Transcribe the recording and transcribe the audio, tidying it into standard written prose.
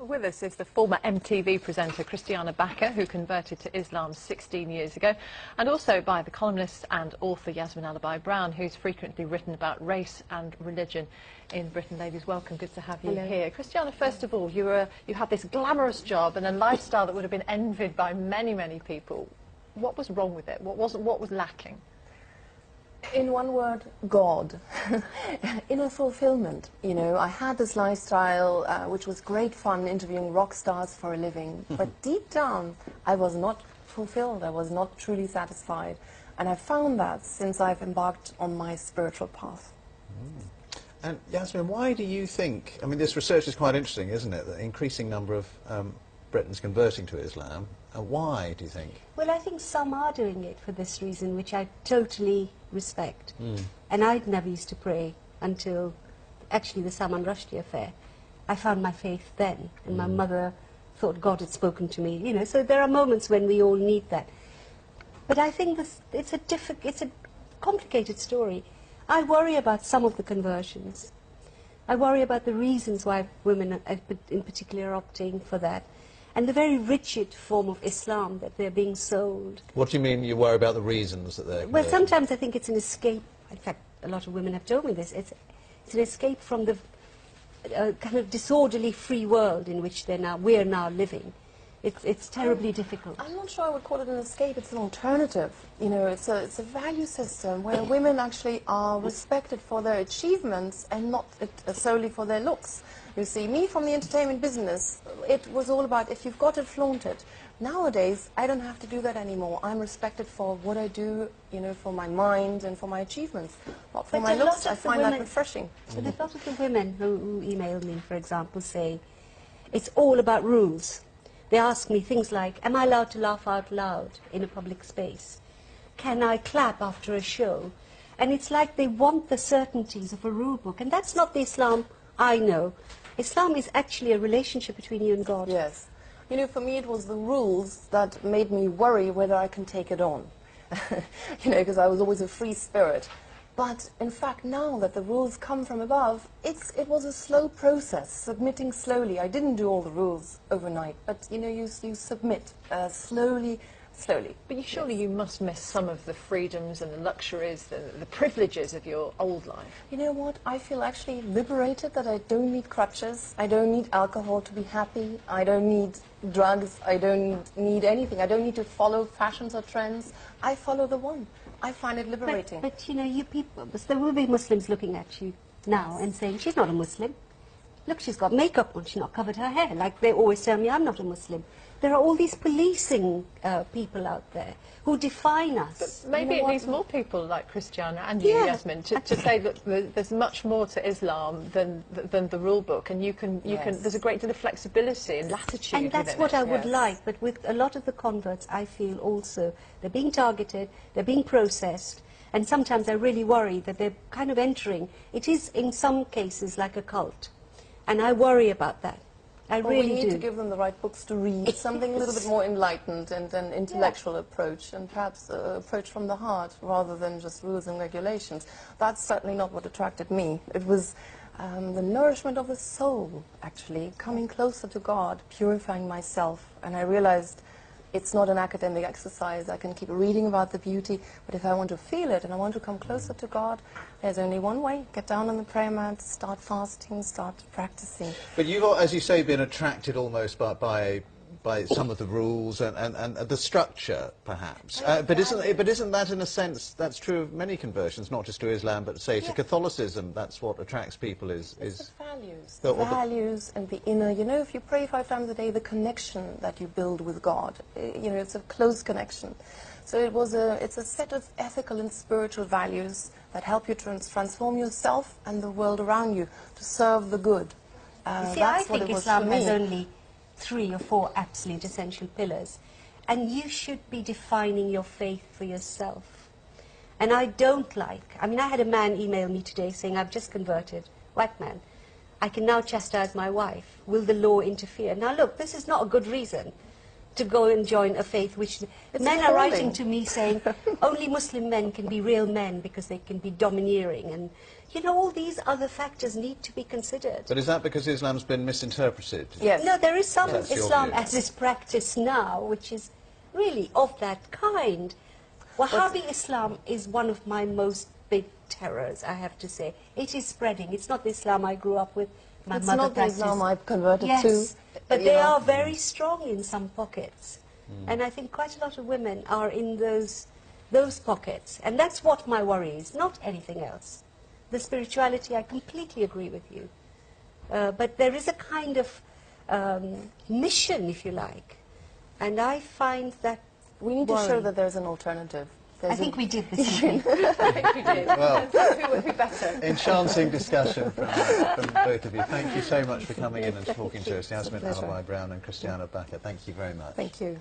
With us is the former MTV presenter Christiana Bakker, who converted to Islam 16 years ago, and also by the columnist and author Yasmin Alabai-Brown, who's frequently written about race and religion in Britain. Ladies, welcome. Good to have you here. Christiana, first of all, you had this glamorous job and a lifestyle that would have been envied by many, many people. What was wrong with it? What was lacking? In one word, God. Inner fulfillment. You know, I had this lifestyle which was great fun, interviewing rock stars for a living, but deep down I was not fulfilled, I was not truly satisfied, and I found that since I've embarked on my spiritual path. And Yasmin, why do you think, I mean, this research is quite interesting, isn't it, the increasing number of Britons converting to Islam. Why, do you think? Well, I think some are doing it for this reason, which I totally respect. And I'd never used to pray until, actually, the Salman Rushdie affair. I found my faith then, and my mother thought God had spoken to me, you know, so there are moments when we all need that. But I think it's a complicated story. I worry about some of the conversions. I worry about the reasons why women in particular are opting for that, and the very rigid form of Islam that they're being sold. What do you mean you worry about the reasons that they're... Well, sometimes I think it's an escape. In fact, a lot of women have told me this. It's an escape from the kind of disorderly free world in which we're now living. It's terribly difficult. I'm not sure I would call it an escape. It's an alternative. You know, it's a value system where women actually are respected for their achievements and not solely for their looks. You see, me from the entertainment business, it was all about if you've got it, flaunt it. Nowadays, I don't have to do that anymore. I'm respected for what I do, you know, for my mind and for my achievements, not for my looks. I find that refreshing. But a lot of the women who email me, for example, say, it's all about rules. They ask me things like, am I allowed to laugh out loud in a public space? Can I clap after a show? And it's like they want the certainties of a rule book. And that's not the Islam I know. Islam is actually a relationship between you and God. Yes. You know, for me it was the rules that made me worry whether I can take it on. You know, because I was always a free spirit. But in fact, now that the rules come from above, it was a slow process, submitting slowly. I didn't do all the rules overnight, but you know, you submit slowly. But surely you must miss some of the freedoms and the luxuries, the privileges of your old life. You know what? I feel actually liberated that I don't need crutches. I don't need alcohol to be happy. I don't need drugs. I don't need anything. I don't need to follow fashions or trends. I follow the one. I find it liberating. But you know, you people, there will be Muslims looking at you now and saying, she's not a Muslim. Look, she's got makeup on, she's not covered her hair. Like they always tell me, I'm not a Muslim. There are all these policing people out there who define us. But maybe it needs more people like Christiana and you, Yasmin, to say that there's much more to Islam than the rule book, and there's a great deal of flexibility and latitude. And that's what I would like. But with a lot of the converts, I feel also they're being targeted, they're being processed, and sometimes I really worry that they're kind of entering. It is in some cases like a cult, and I worry about that. I really do. We need to give them the right books to read, something a little bit more enlightened and an intellectual approach, and perhaps an approach from the heart rather than just rules and regulations. That's certainly not what attracted me. It was the nourishment of the soul, actually, coming closer to God, purifying myself, and I realized it's not an academic exercise. I can keep reading about the beauty, but if I want to feel it and I want to come closer to God, there's only one way. Get down on the prayer mat, start fasting, start practicing. But you've, as you say, been attracted almost by some of the rules and the structure, perhaps. But isn't that, in a sense, that's true of many conversions, not just to Islam, but say to Catholicism? That's what attracts people is the values, the values and the inner. You know, if you pray 5 times a day, the connection that you build with God, you know, it's a close connection. So it's a set of ethical and spiritual values that help you transform yourself and the world around you to serve the good. See, I think Islam has only 3 or 4 absolute essential pillars, and you should be defining your faith for yourself. And I don't like, I mean, I had a man email me today saying, I've just converted, white man, I can now chastise my wife, will the law interfere? Now look, this is not a good reason, to go and join a faith which It's men a are calling. writing to me saying only Muslim men can be real men because they can be domineering, and you know, all these other factors need to be considered. But is that because Islam's been misinterpreted? Yes. No, there is some That's your Islam view. as is practiced now, which is really of that kind. Wahhabi Islam is one of my most big terrors, I have to say. It is spreading. It's not the Islam I grew up with. My It's mother not the practiced. Islam I've converted Yes, to. but you they know. are very strong in some pockets. And I think quite a lot of women are in those pockets. And that's what my worry is, not anything else. The spirituality, I completely agree with you. But there is a kind of mission, if you like. And I find that We need to show worrying. that there's an alternative. I think we did this evening. I think we did. Well, Who better? enchanting discussion from both of you. Thank you so much for coming in and talking to us, Yasmin pleasure. Alabai Brown and Christiana Bakker. Thank you very much. Thank you.